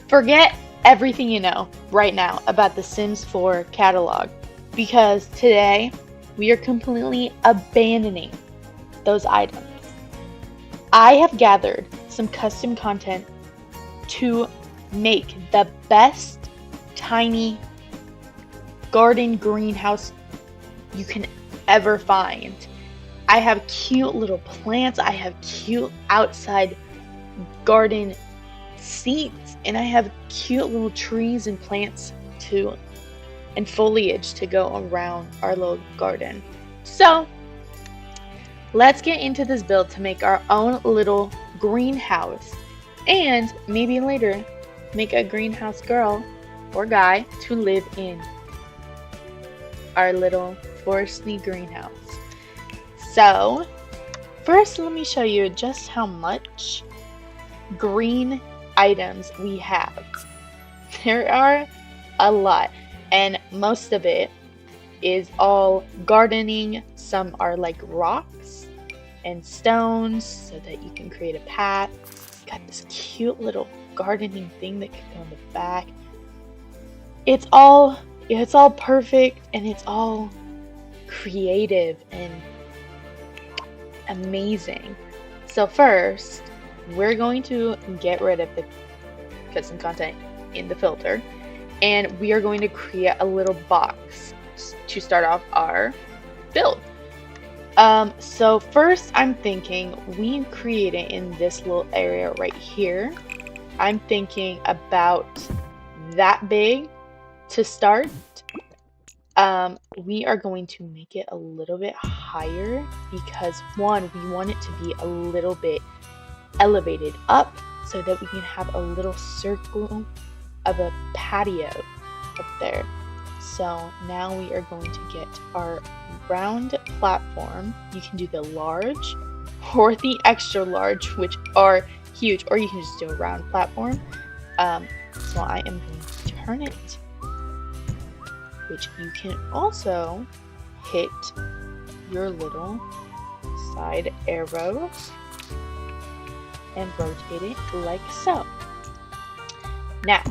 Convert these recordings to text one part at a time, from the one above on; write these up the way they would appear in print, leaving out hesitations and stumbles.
Forget everything you know right now about the Sims 4 catalog, because today we are completely abandoning those items. I have gathered some custom content to make the best tiny garden greenhouse you can ever find. I have cute little plants, I have cute outside garden seats, and I have cute little trees and plants too, and foliage to go around our little garden. So let's get into this build to make our own little greenhouse, and maybe later make a greenhouse girl or guy to live in our little foresty greenhouse. So first, let me show you just how much green items we have. There are a lot, and most of it is all gardening. Some are like rocks and stones so that you can create a path. Got this cute little gardening thing that can go in the back. It's all perfect, and it's all creative and amazing. So first, we're going to get rid of the custom content in the filter, and we are going to create a little box to start off our build. So first, I'm thinking we create it in this little area right here. I'm thinking about that big to start. We are going to make it a little bit higher because one, we want it to be a little bit elevated up so that we can have a little circle of a patio up there. So now we are going to get our round platform. You can do the large or the extra large, which are huge, or you can just do a round platform. So I am going to turn it, which you can also hit your little side arrow and rotate it like so. Now,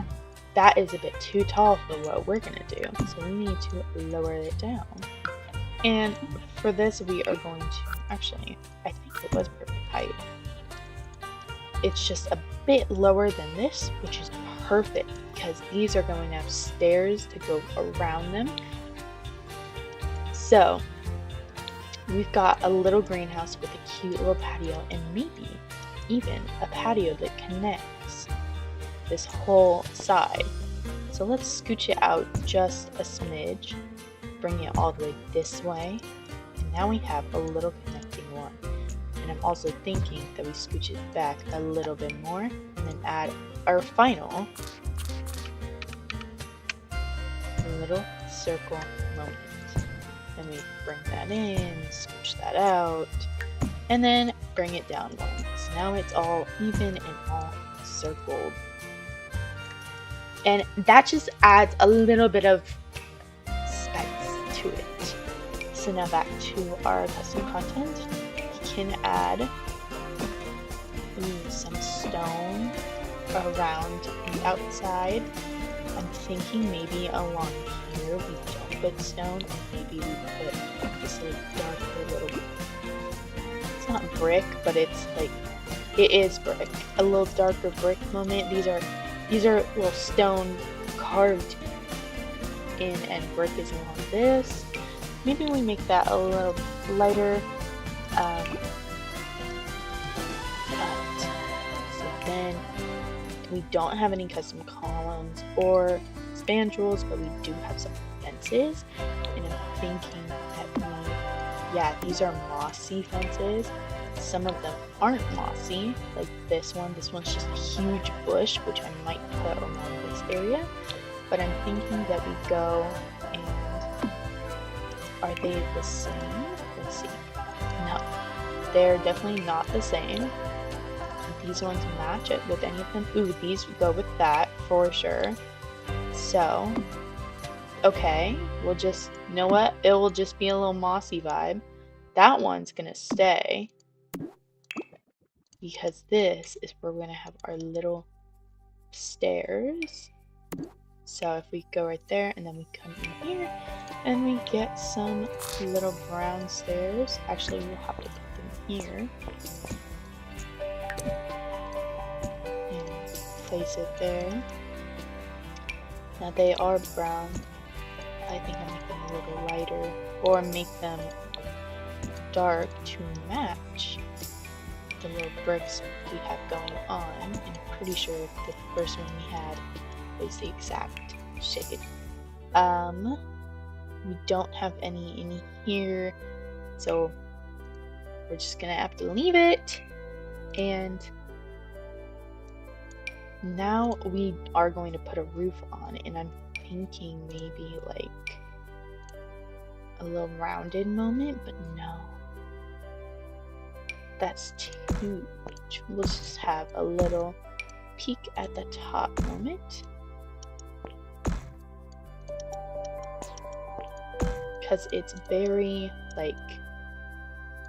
that is a bit too tall for what we're going to do, so we need to lower it down. And for this, we are going to, actually, I think it was perfect height. It's just a bit lower than this, which is perfect because these are going to have stairs to go around them. So we've got a little greenhouse with a cute little patio, and maybe even a patio that connects this whole side. So let's scooch it out just a smidge, bring it all the way this way, and now we have a little connecting one. And I'm also thinking that we scooch it back a little bit more and then add our final little circle moment. Then we bring that in, scooch that out, and then bring it down one. So now it's all even and all circled. And that just adds a little bit of spice to it. So now back to our custom content. We can add some stone around the outside. I'm thinking maybe along here we don't put stone, and maybe we put this like darker little, it's not brick, but it's like, it is brick, a little darker brick moment. These are little stone carved in, and brick is along this. Maybe we make that a little lighter. So then we don't have any custom columns or spandrels, but we do have some fences, and I'm thinking that these are mossy fences. Some of them aren't mossy, like this one. This one's just a huge bush, which I might put around this area. But I'm thinking that we go and, are they the same? Let's see. No, they're definitely not the same. These ones match it with any of them. Ooh, these go with that for sure. So, okay, we'll just, you know what? It will just be a little mossy vibe. That one's gonna stay, because this is where we're gonna have our little stairs. So if we go right there and then we come in here and we get some little brown stairs. Actually, we'll have to put them here. And place it there. Now they are brown. I think I'll make them a little lighter or make them dark to match the little bricks we have going on. And I'm pretty sure the first one we had was the exact shade. We don't have any in here, so we're just gonna have to leave it. And now we are going to put a roof on, and I'm thinking maybe like a little rounded moment, but no, that's too much. We'll just have a little peak at the top moment, because it's very like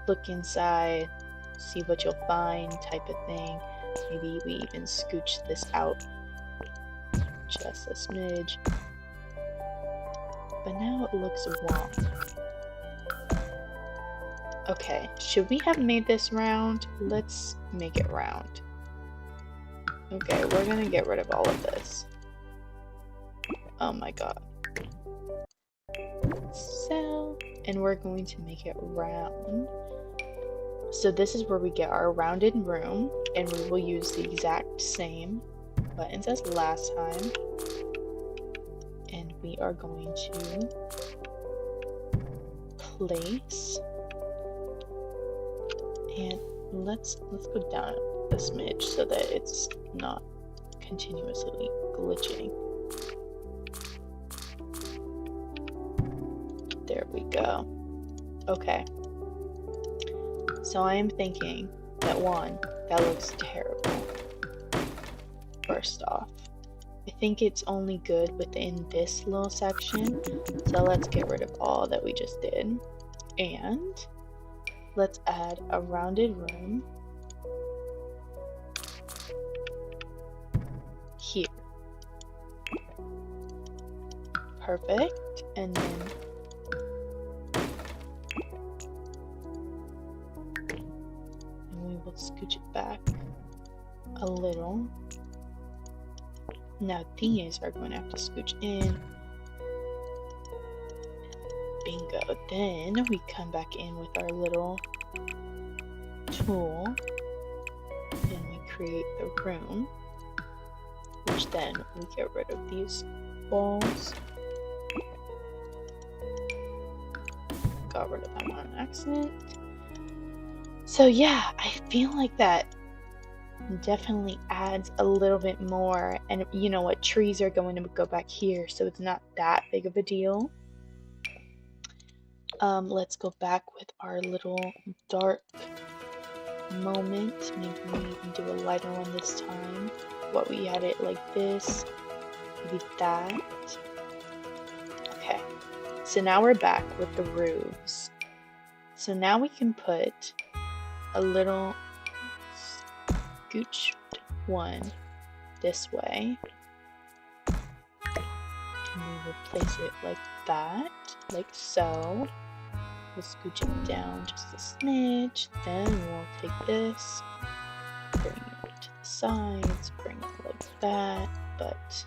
look inside, see what you'll find type of thing. Maybe we even scooch this out just a smidge, but now it looks wrong. Okay, should we have made this round? Let's make it round. Okay, we're gonna get rid of all of this. Oh my god. So, and we're going to make it round. So this is where we get our rounded room, and we will use the exact same buttons as last time. And we are going to place, and let's go down a smidge so that it's not continuously glitching. There we go. Okay. So I am thinking that one, that looks terrible. First off, I think it's only good within this little section. So let's get rid of all that we just did. And let's add a rounded room here. Perfect. And then we will scooch it back a little. Now these are going to have to scooch in. Bingo. Then we come back in with our little tool and we create the room, which then we get rid of these balls. Got rid of them on accident. So yeah, I feel like that definitely adds a little bit more, and you know what, trees are going to go back here, so it's not that big of a deal. Let's go back with our little dark moment. Maybe we can do a lighter one this time. What, we had it like this, maybe that. Okay, so now we're back with the roofs. So now we can put a little scooch one this way, and we will place it like that, like so. We'll scooch it down just a smidge, then we'll take this, bring it to the sides, bring it like that, but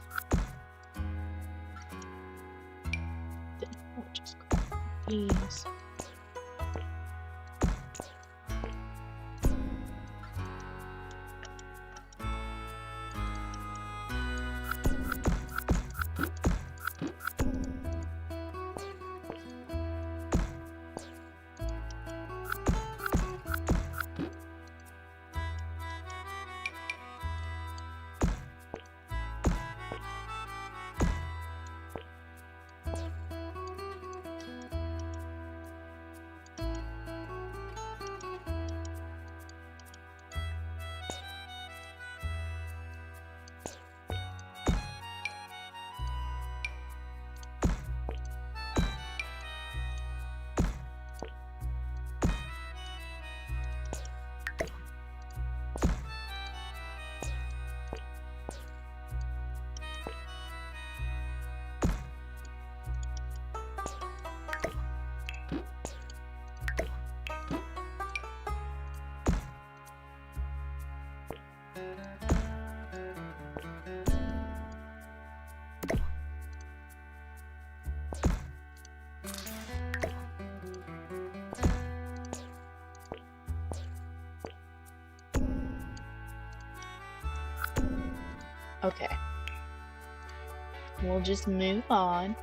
then we'll just grab these. Okay. We'll just move on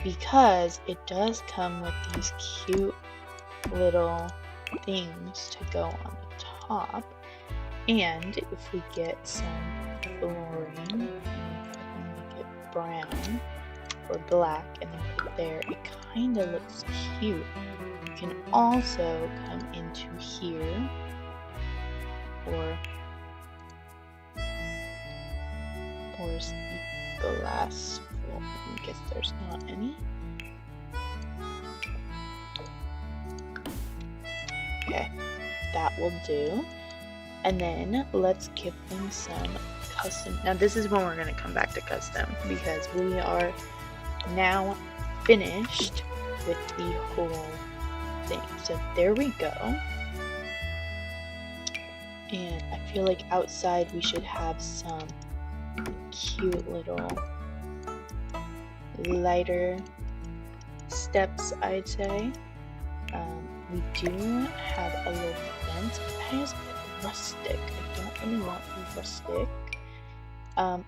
because it does come with these cute little things to go on the top. And if we get some flooring, and make it brown or black and then put it there, it kind of looks cute. You can also come into here, or where's the glass? Well, I guess there's not any. Okay, that will do. And then let's give them some custom. Now this is when we're going to come back to custom, because we are now finished with the whole thing. So there we go. And I feel like outside we should have some cute little lighter steps, I'd say. We do have a little fence, but that is rustic. I don't really want rustic.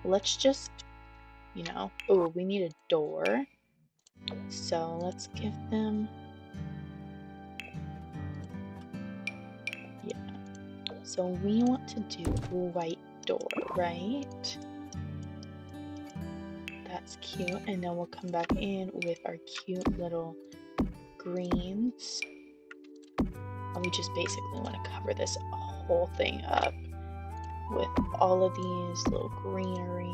Let's just, oh, we need a door. So let's give them, yeah. So we want to do a white door, right? That's cute. And then we'll come back in with our cute little greens. And we just basically want to cover this whole thing up with all of these little greenery.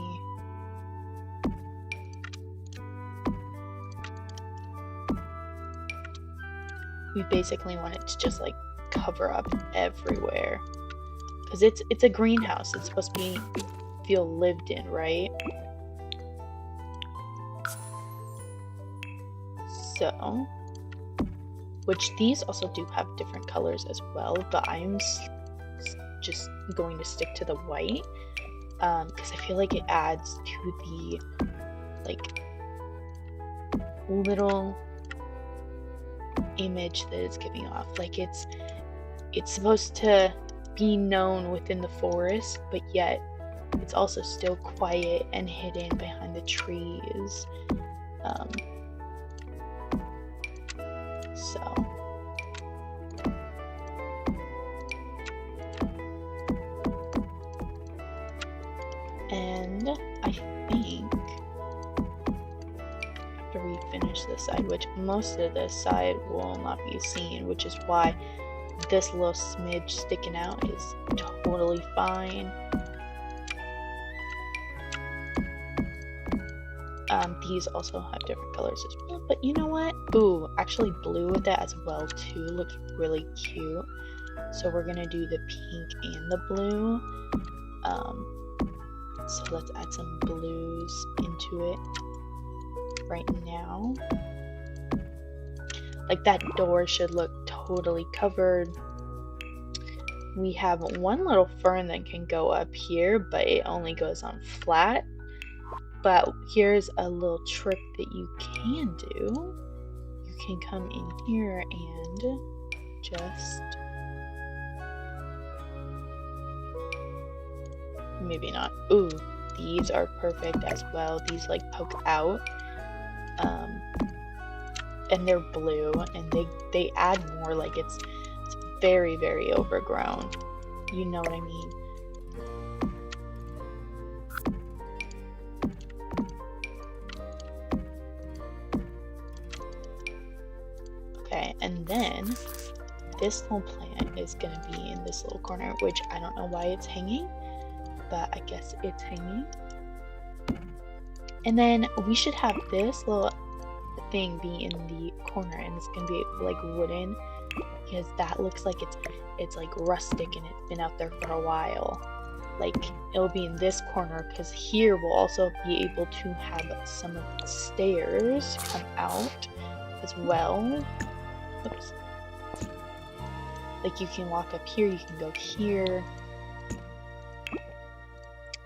We basically want it to just like cover up everywhere, because it's a greenhouse. It's supposed to feel lived in, right? So, which these also do have different colors as well, but I'm just going to stick to the white, because I feel like it adds to the like little image that it's giving off. Like it's supposed to be known within the forest, but yet it's also still quiet and hidden behind the trees. So and I think after we finish this side, which most of this side will not be seen, which is why this little smidge sticking out is totally fine. These also have different colors as well, but you know what? Ooh, actually blue with that as well too looks really cute. So we're gonna do the pink and the blue. So let's add some blues into it right now. Like that door should look totally covered. We have one little fern that can go up here, but it only goes on flat. But here's a little trick that you can do. You can come in here and just, maybe not. Ooh, these are perfect as well. These like poke out. And they're blue, and they add more, like it's very, very overgrown. You know what I mean? Okay, and then this little plant is gonna be in this little corner, which I don't know why it's hanging, but I guess it's hanging. And then we should have this little thing be in the corner, and it's gonna be like wooden, because that looks like it's like rustic and it's been out there for a while. Like it'll be in this corner, because here we'll also be able to have some of the stairs come out as well. Oops. Like you can walk up here, you can go here,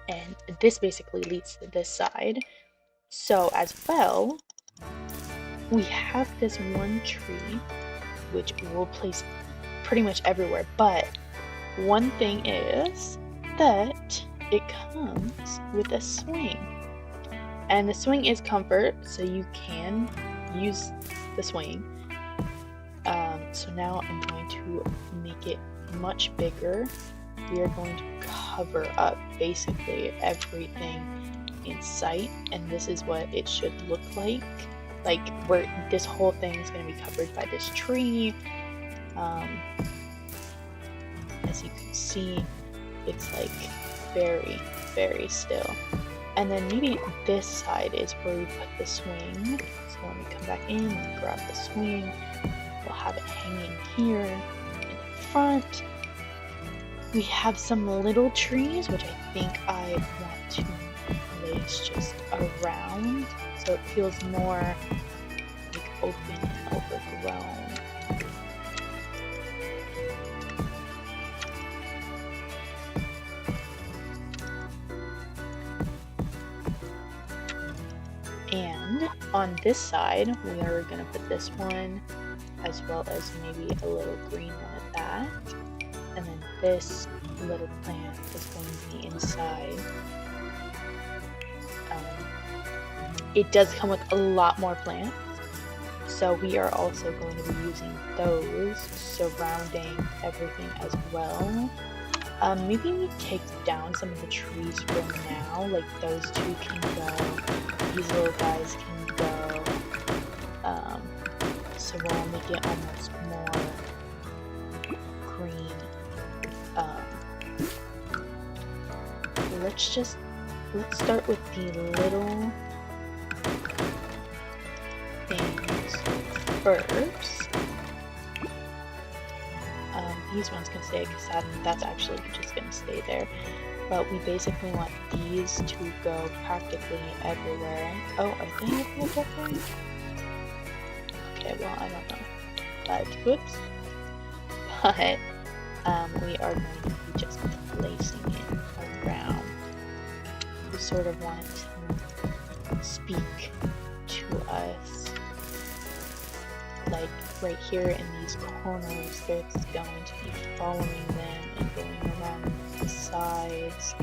and this basically leads to this side. So as well, we have this one tree which we'll place pretty much everywhere, but one thing is that it comes with a swing. And the swing is comfort, so you can use the swing. So now I'm going to make it much bigger. We are going to cover up basically everything in sight, and this is what it should look like. Like this whole thing is going to be covered by this tree. As you can see, it's like very, very still. And then maybe this side is where we put the swing. So when we come back in and grab the swing, we'll have it hanging here in the front. We have some little trees, which I think I want to place just around, so it feels more like open and overgrown. And on this side, we are going to put this one, as well as maybe a little green one at that. And then this little plant is going to be inside. It does come with a lot more plants, so we are also going to be using those surrounding everything as well. Maybe we take down some of the trees for now, like those two can go, these little guys can go, so we'll make it almost more green. Let's start with the little things first. These ones can stay because that's actually just going to stay there. But we basically want these to go practically everywhere. Oh, are they everywhere different? Okay, well, I don't know. But, whoops. But, we are going to be just placing it around. We sort of want to speak to us. Like, right here in these corners, it's going to be following them and going around the sides.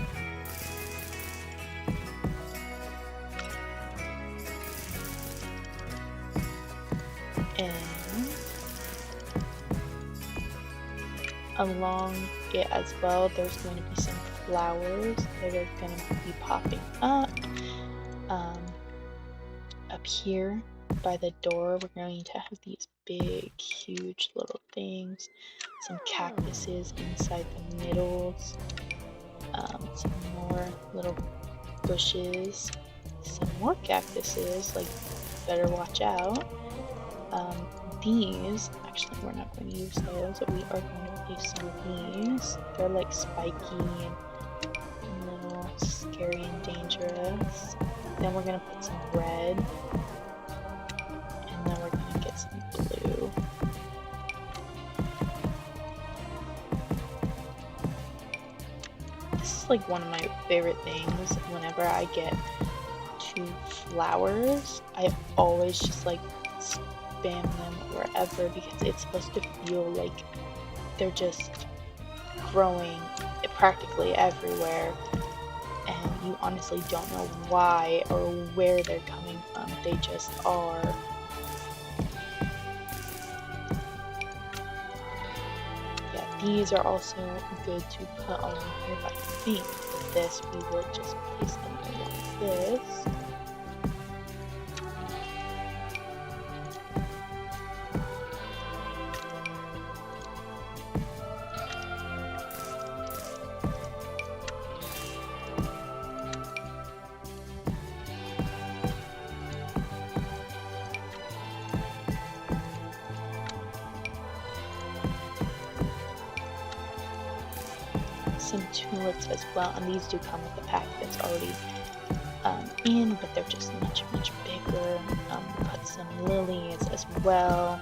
And along it as well, there's going to be some flowers that are going to be popping up. Up here by the door, we're going to have these big, huge little things, some cactuses inside the middles, some more little bushes, some more cactuses, like, better watch out. These, actually we're not going to use those, but we are going to use some of these. They're like spiky and a little scary and dangerous. Then we're going to put some red. And then we're going to get some blue. This is like one of my favorite things. Whenever I get two flowers, I always just like spam them wherever because it's supposed to feel like they're just growing practically everywhere. And you honestly don't know why or where they're coming from. They just are. Yeah, these are also good to put on here, but I think with this we would just place them like this. Some tulips as well, and these do come with the pack that's already in, but they're just much bigger. Put some lilies as well,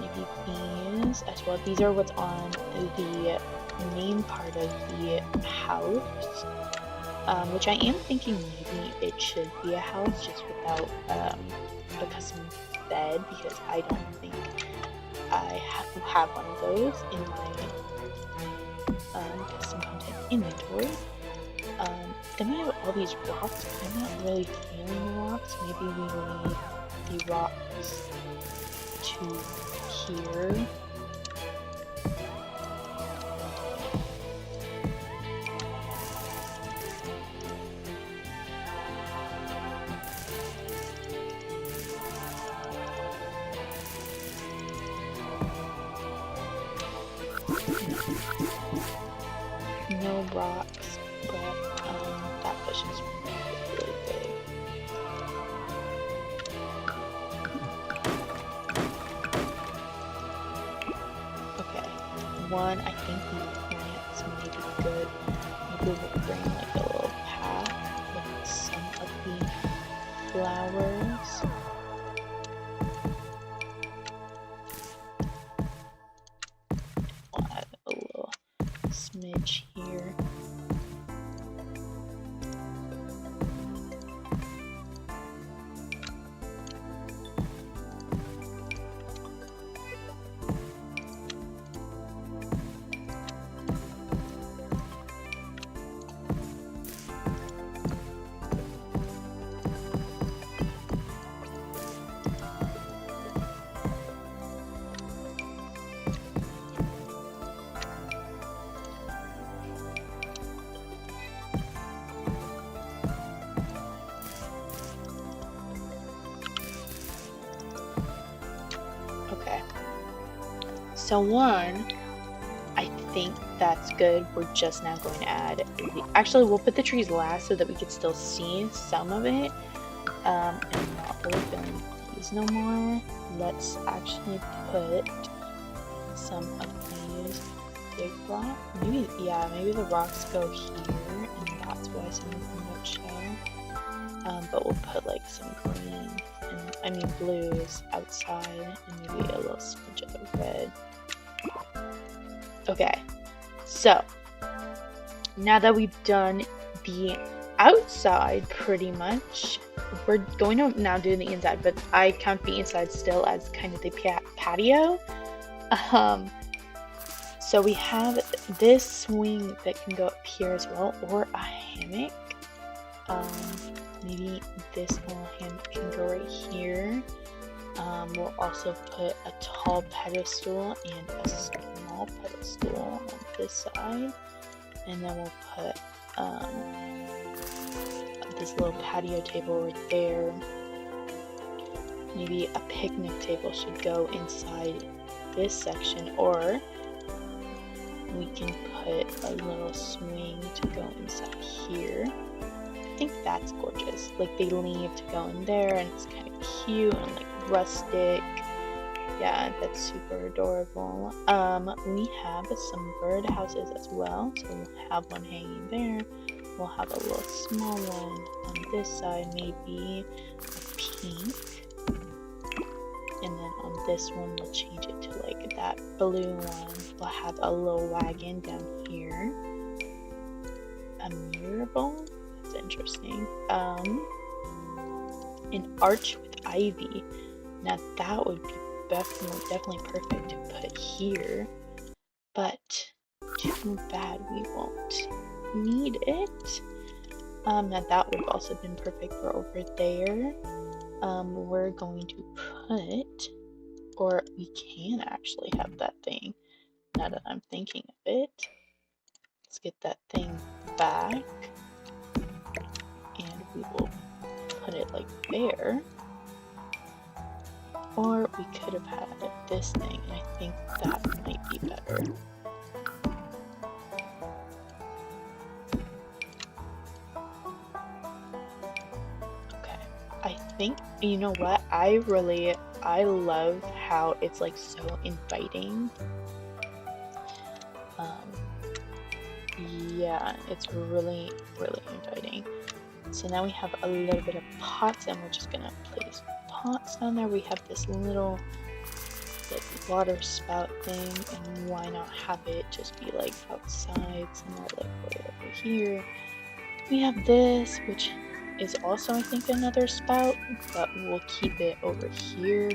maybe these as well. These are what's on the main part of the house, which I am thinking maybe it should be a house just without a custom bed, because I don't think I have one of those in my custom content inventory. Then we have all these rocks. I'm not really feeling the rocks. Maybe we will need the rocks to here. No rocks, but that fish is really big. Okay, one, I think the plants may be good. Maybe we'll bring like a little path with some of the flowers. We'll add a little smidge here. Okay, so one, I think that's good. We're just now going to add, actually we'll put the trees last so that we could still see some of it. And I'm not really feeling these no more. Let's actually put some of these big rocks. Maybe, yeah, maybe the rocks go here, and that's why some of them don't show. But we'll put like some green, and I mean blues outside, and maybe a little smidge of red. Okay, so now that we've done the outside pretty much, we're going to now do the inside, but I count the inside still as kind of the patio. So we have this swing that can go up here as well, or a hammock. Maybe this little hammock can go right here. We'll also put a tall pedestal and a small pedestal on this side, and then we'll put this little patio table right there. Maybe a picnic table should go inside this section, or we can put a little swing to go inside here. I think that's gorgeous. Like they leave to go in there, and it's kind of cute and like rustic. Yeah, that's super adorable. We have some bird houses as well, so we'll have one hanging there. We'll have a little small one on this side, maybe a pink. And then on this one, we'll change it to like that blue one. We'll have a little wagon down here. A mirror bowl. That's interesting. An arch with ivy. Now that would be definitely perfect to put here. But too bad we won't need it. Now that would have also been perfect for over there. We're going to put, or we can actually have that thing, now that I'm thinking of it. Let's get that thing back, and we will put it like there. Or we could have had this thing, and I think that might be better. I think, you know what, I love how it's like so inviting. Yeah, it's really inviting. So now we have a little bit of pots, and we're just gonna place pots down there. We have this little like water spout thing, and why not have it just be like outside, somewhere like right over here. We have this, which is also, I think, another spout, but we'll keep it over here.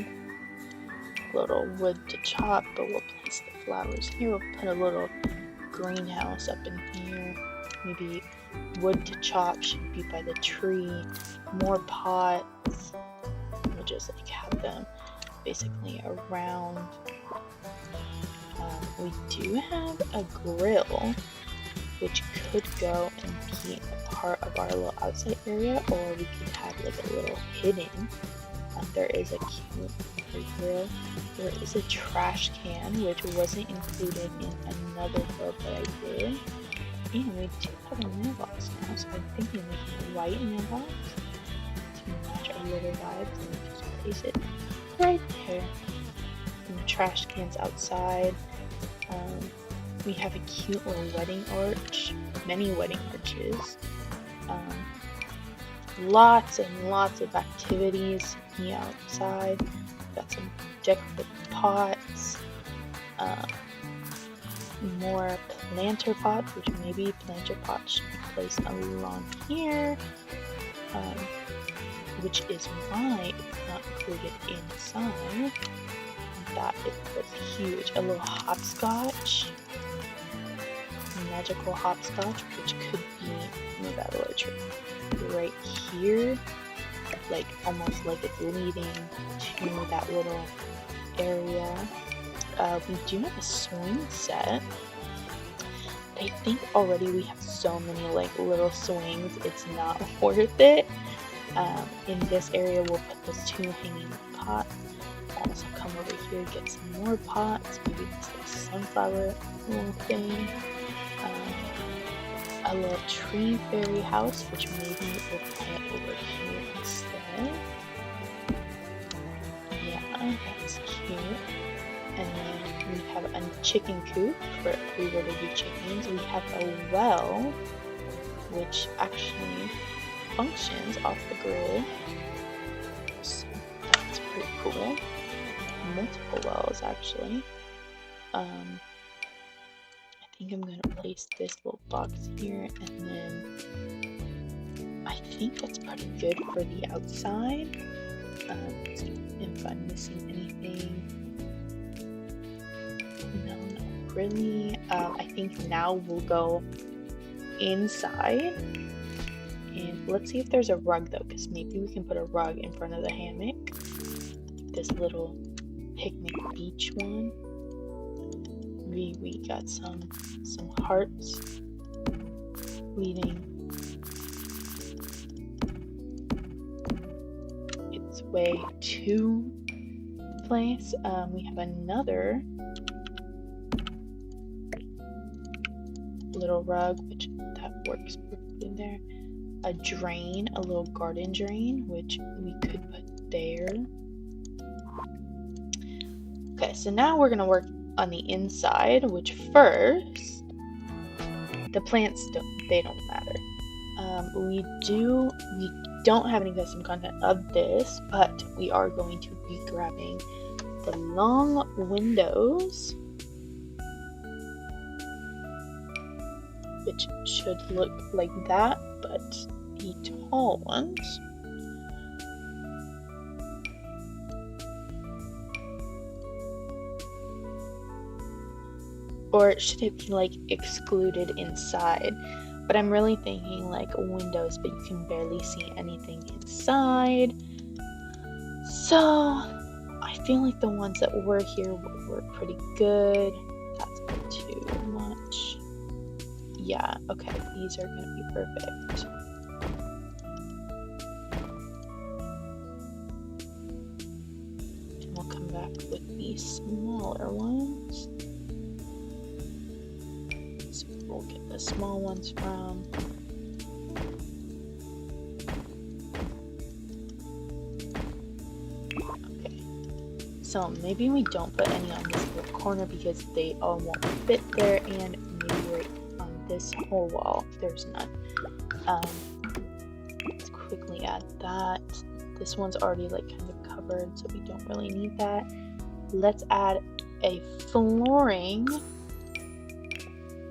A little wood to chop, but we'll place the flowers here. We'll put a little greenhouse up in here. Maybe wood to chop should be by the tree. More pots. We'll just like have them basically around. We do have a grill, which could go and be a part of our little outside area, or we could have like a little hidden. There is a cute grill. There is a trash can, which wasn't included in another build that I did. And we do have a mailbox now, so I'm thinking making a white mailbox to match our little vibes, and we just place it right there. And the trash can's outside. We have a cute little wedding arch, many wedding arches. Lots and lots of activities on the outside. Got some decorative pots, more planter pots, which maybe planter pots should be placed along here, which is why it's not included inside. That was huge. A little hopscotch, magical hopscotch, which could be move out of the tree right here, like almost like it's leading to that little area. We do have a swing set. I think already we have so many like little swings, it's not worth it. In this area we'll put those 2 hanging pots. Also come over here, get some more pots, maybe this like sunflower little thing. A little tree fairy house, which maybe we'll plant over here instead. Yeah, that's cute. And then we have a chicken coop for if we were to do chickens. We have a well, which actually functions off the grid. So that's pretty cool. Multiple wells actually. I think I'm going to place this little box here, and then I think that's pretty good for the outside. See if I'm missing anything. No, not really. I think now we'll go inside, and let's see if there's a rug though, because maybe we can put a rug in front of the hammock. This little picnic beach one. We got some hearts leading its way to the place. We have another little rug, which that works perfectly there. A drain, a little garden drain, which we could put there. Okay, so now we're gonna work on the inside, which first, the plants don't matter. We don't have any custom content of this, but we are going to be grabbing the long windows, which should look like that, but the tall ones. Or should it be like excluded inside? But I'm really thinking like windows, but you can barely see anything inside. So I feel like the ones that were here were pretty good. That's not too much. Yeah, okay, these are gonna be perfect. And we'll come back with the smaller ones. We'll get the small ones from. Okay, so maybe we don't put any on this little corner because they all won't fit there, and maybe right on this whole wall there's none. Let's quickly add that. This one's already like kind of covered, so we don't really need that. Let's add a flooring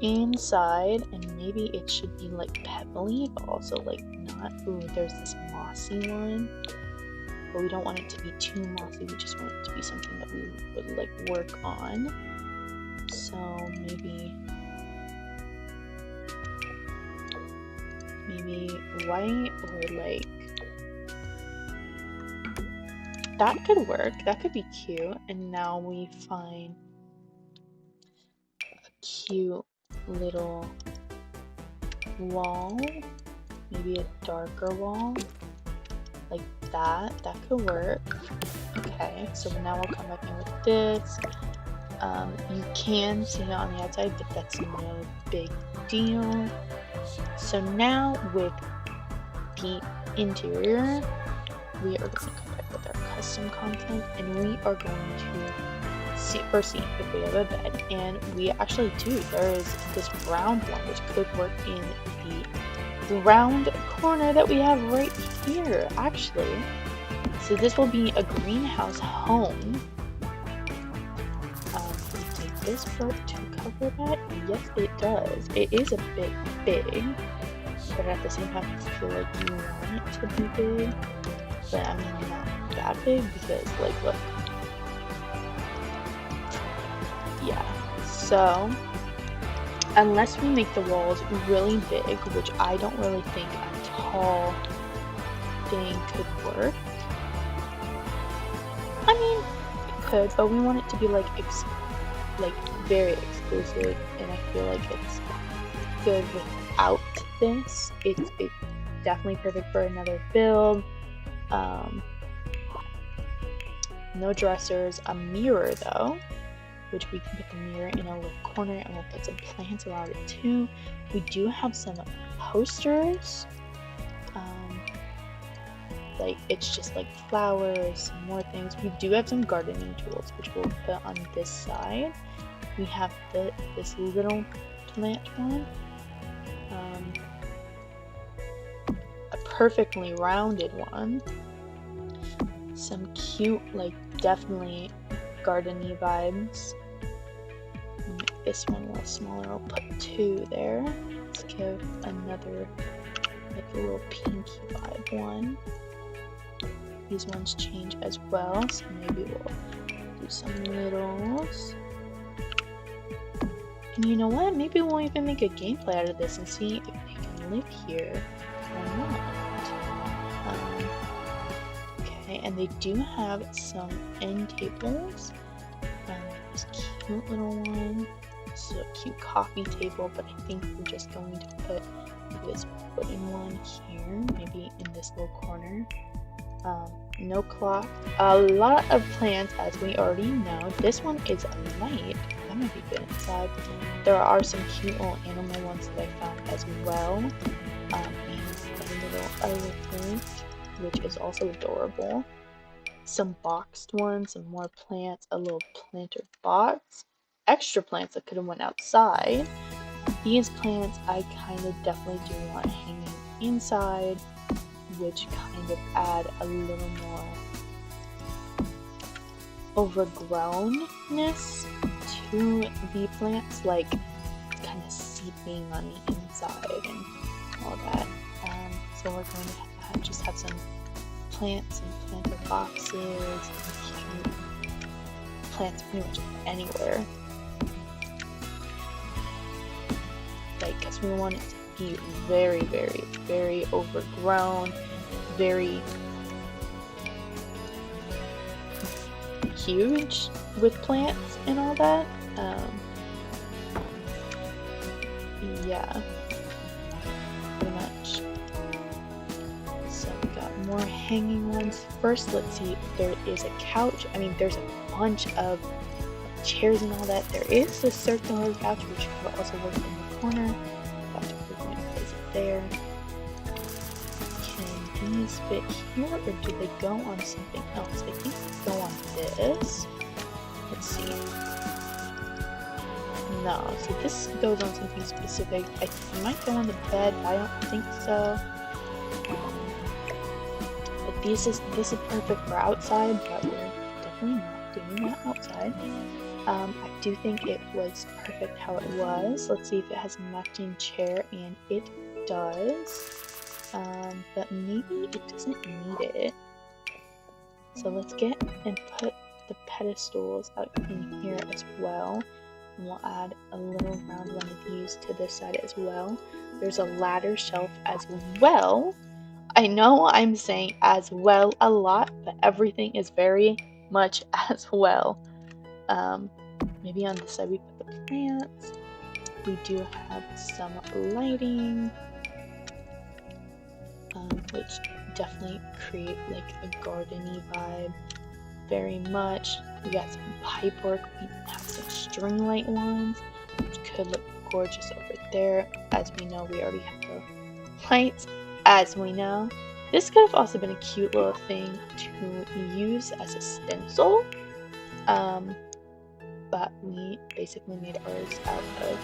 inside, and maybe it should be like pebbly but also like not. Ooh, there's this mossy one, but we don't want it to be too mossy. We just want it to be something that we would like work on. So maybe maybe white or like that could work. That could be cute. And now we find a cute little wall, maybe a darker wall like that. That could work. Okay, so now we'll come back in with this. You can see it on the outside, but that's no big deal. So now with the interior, we are going to come back with our custom content, and we are going to see if we have a bed. And we actually do. There is this round one, which could work in the round corner that we have right here, actually. So this will be a greenhouse home. Does this work to cover that? Yes, it does. It is a bit big, but at the same time, I feel like you want it to be big. But I mean, not that big because, like, look. Yeah. So, unless we make the walls really big, which I don't really think a tall thing could work. I mean, it could, but we want it to be like very exclusive, and I feel like it's good without this. It's definitely perfect for another build. No dressers, a mirror though, which we can put the mirror in a little corner, and we'll put some plants around it too. We do have some posters. Like it's just like flowers, some more things. We do have some gardening tools, which we'll put on this side. We have this little plant one, a perfectly rounded one, some cute, like definitely gardeny vibes. Make this one a little smaller. I'll put 2 there. Let's give another like a little pinky vibe one. These ones change as well, so maybe we'll do some littles. And you know what? Maybe we'll even make a gameplay out of this and see if they can live here or not. Okay, and they do have some end tables. This cute little one. This is a cute coffee table, but I think we're just going to put this wooden one here, maybe in this little corner. No clock. A lot of plants, as we already know. This one is a light. That might be good inside. There are some cute little animal ones that I found as well. And a little elephant, which is also adorable. Some boxed ones, some more plants, a little planter box. Extra plants that could have went outside. These plants I kind of definitely do want hanging inside, which kind of add a little more overgrownness to the plants, like kind of seeping on the inside and all that. So we're going to just have some plants and planter boxes, cute plants pretty much anywhere. Like, because we want it to be very, very, very overgrown, very huge with plants and all that. Yeah, pretty much. So we got more hanging ones. First, let's see if there is a couch. I mean, there's a bunch of chairs and all that. There is a circular couch, which could also work in the corner. But we're going to place it there. Can these fit here, or do they go on something else? I think they go on this. Let's see. No, so this goes on something specific. It might go on the bed, but I don't think so. But this is perfect for outside, but we're definitely not doing that outside. I do think it was perfect how it was. Let's see if it has a matching chair, and it does. But maybe it doesn't need it. So let's get and put the pedestals out in here as well. And we'll add a little round one of these to this side as well. There's a ladder shelf as well. I know I'm saying as well a lot, but everything is very much as well. Maybe on this side we put the plants. We do have some lighting, which definitely create like a gardeny vibe very much. We got some pipe work. We have some string light ones, which could look gorgeous over there. As we know, we already have the lights. As we know, this could have also been a cute little thing to use as a stencil. But we basically made ours out of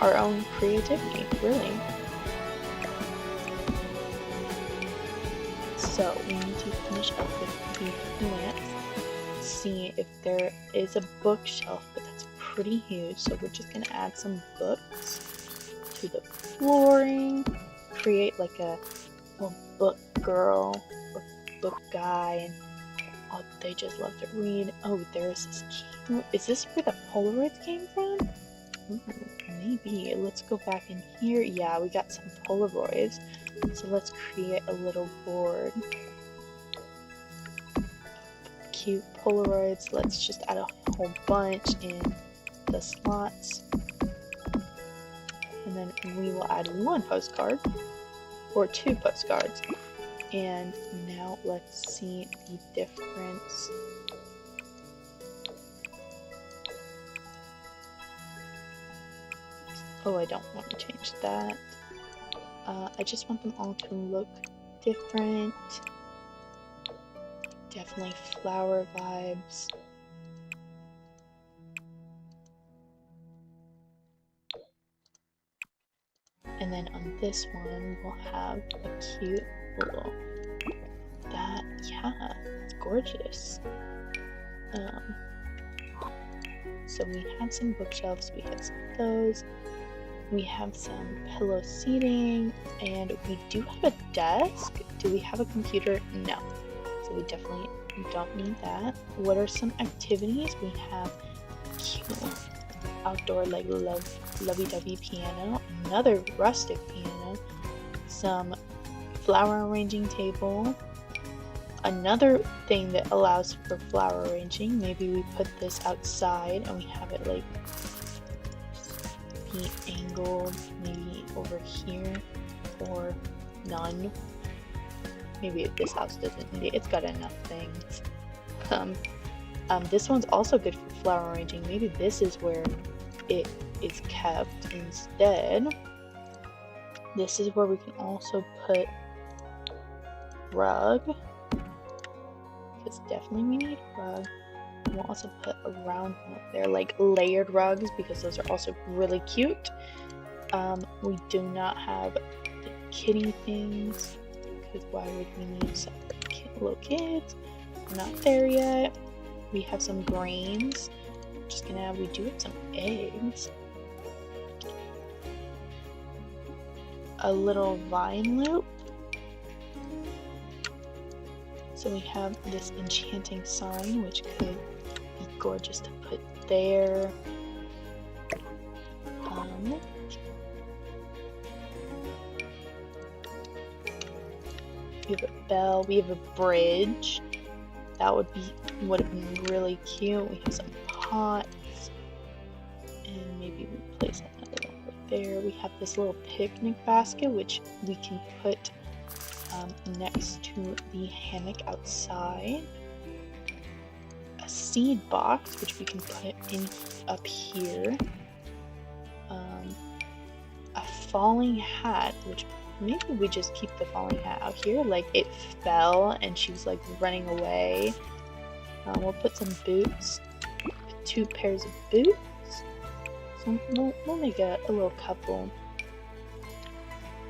our own creativity, really. So we need to finish up with the plants, see if there is a bookshelf, but that's pretty huge, so we're just going to add some books to the flooring, create like a little book girl or book guy, and oh, they just love to read. Oh, there's this key. Is this where the Polaroids came from? Ooh, maybe. Let's go back in here. Yeah, we got some Polaroids. So let's create a little board. Cute Polaroids. Let's just add a whole bunch in the slots. And then we will add one postcard or two postcards. And now let's see the difference. Oh, I don't want to change that. I just want them all to look different. Definitely flower vibes. And then on this one, we'll have a cute little, yeah, it's gorgeous. So we have some bookshelves, we have some of those. We have some pillow seating, and we do have a desk. Do we have a computer? No. So we definitely don't need that. What are some activities? We have cute outdoor like lovey-dovey piano, another rustic piano, some flower arranging table, another thing that allows for flower arranging. Maybe we put this outside and we have it like be angled maybe over here or none. Maybe this house doesn't need it. It's got enough things. This one's also good for flower arranging. Maybe this is where it is kept instead. This is where we can also put rug, because definitely we need rug. We'll also put a round one up there, like layered rugs, because those are also really cute. We do not have the kitty things, because why would we need separate little kids? We're not there yet. We have some grains. Just gonna have, we do have some eggs. A little vine loop. So we have this enchanting sign, which could be gorgeous to put there. We have a bell. We have a bridge. That would have been really cute. We have some pots, and maybe we place another one right there. We have this little picnic basket, which we can put next to the hammock outside. A seed box, which we can put in up here. A falling hat, which maybe we just keep the falling hat out here. Like it fell and she was like running away. We'll put some boots, 2 pairs of boots. So we'll make a little couple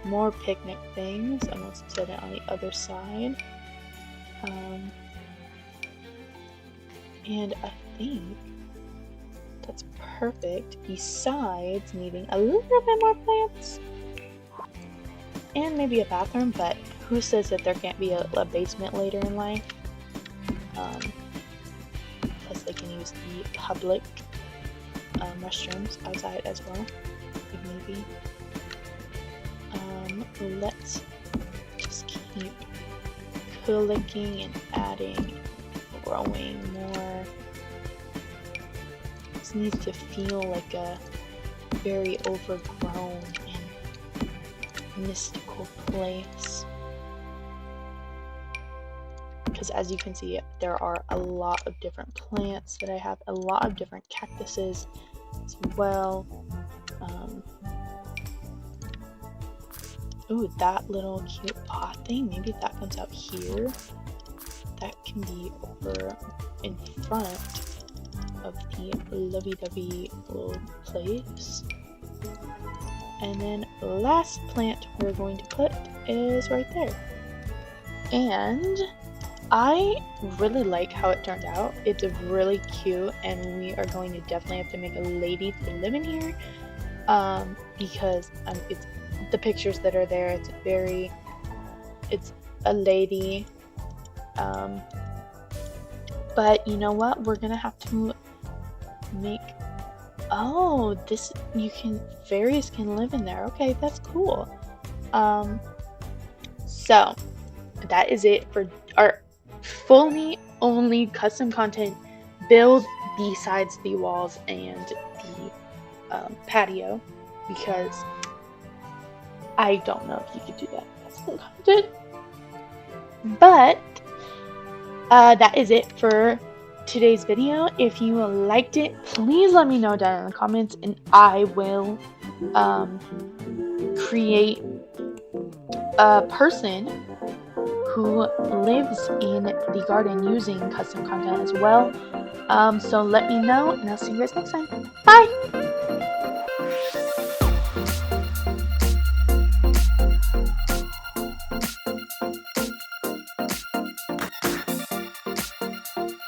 more picnic things, and let's set it on the other side. And I think that's perfect, besides needing a little bit more plants and maybe a bathroom, but who says that there can't be a basement later in life? Plus they can use the public mushrooms outside as well, if maybe. Let's just keep clicking and adding, growing more. This needs to feel like a very overgrown and mystical place. Because as you can see, there are a lot of different plants that I have, a lot of different cactuses as well. Ooh, that little cute pot thing, maybe that comes out here. That can be over in front of the lovey-dovey little place. And then last plant we're going to put is right there. And I really like how it turned out. It's really cute, and we are going to definitely have to make a lady to live in here, because it's the pictures that are there. It's a lady, but you know what? We're gonna have to make. Oh, this fairies can live in there. Okay, that's cool. So that is it for our fully only custom content build besides the walls and the patio, because I don't know if you could do that custom content. But that is it for today's video. If you liked it, please let me know down in the comments, and I will create a person who lives in the garden using custom content as well. So let me know, and I'll see you guys next time. Bye!